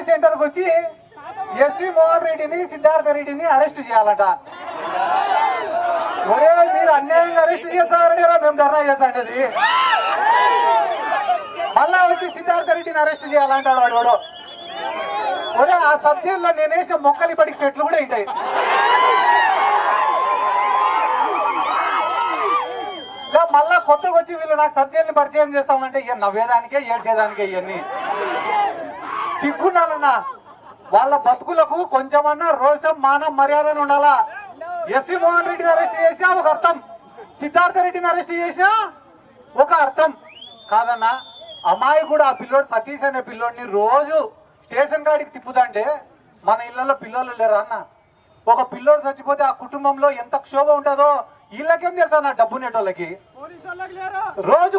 సెంటర్కి వచ్చి ఎస్వి మోహన్ రెడ్డిని సిద్ధార్థ రెడ్డిని అరెస్ట్ చేయాలట. ఒరే మీరు అన్యాయంగా అరెస్ట్ చేస్తారని మేము ధర్నా చేస్తాండి. మళ్ళా వచ్చి సిద్ధార్థ రెడ్డిని అరెస్ట్ చేయాలంటాడు వాడు. ఒరే ఆ సబ్జెక్టులో నేను వేసిన మొక్కలు ఇప్పటికి చెట్లు కూడా ఉంటాయి. మళ్ళా కొత్తగా వచ్చి వీళ్ళు నాకు సబ్జెక్టుని పరిచయం చేస్తామంటే ఇక నవ్వేదానికే ఏడ్చేదానికే ఇవన్నీ సిగ్గుండాలన్నా. వాళ్ళ బతుకులకు కొంచెమన్నా రోషం మానం మర్యాదను ఉండాలా. ఎస్వి మోహన్ రెడ్డిని అరెస్ట్ చేసినా ఒక అర్థం, సిద్ధార్థ రెడ్డిని అరెస్ట్ చేసినా ఒక అర్థం కాదన్నా. అమ్మాయి కూడా ఆ పిల్లోడు సతీష్ అనే పిల్లోడిని రోజు స్టేషన్ కాడికి తిప్పుదంటే మన ఇళ్లలో పిల్లలు లేరా అన్న. ఒక పిల్లోడు చచ్చిపోతే ఆ కుటుంబంలో ఎంత క్షోభ ఉంటుందో వీళ్ళకేం తెలుసా నా డబ్బు నెటోళ్ళకి. రోజు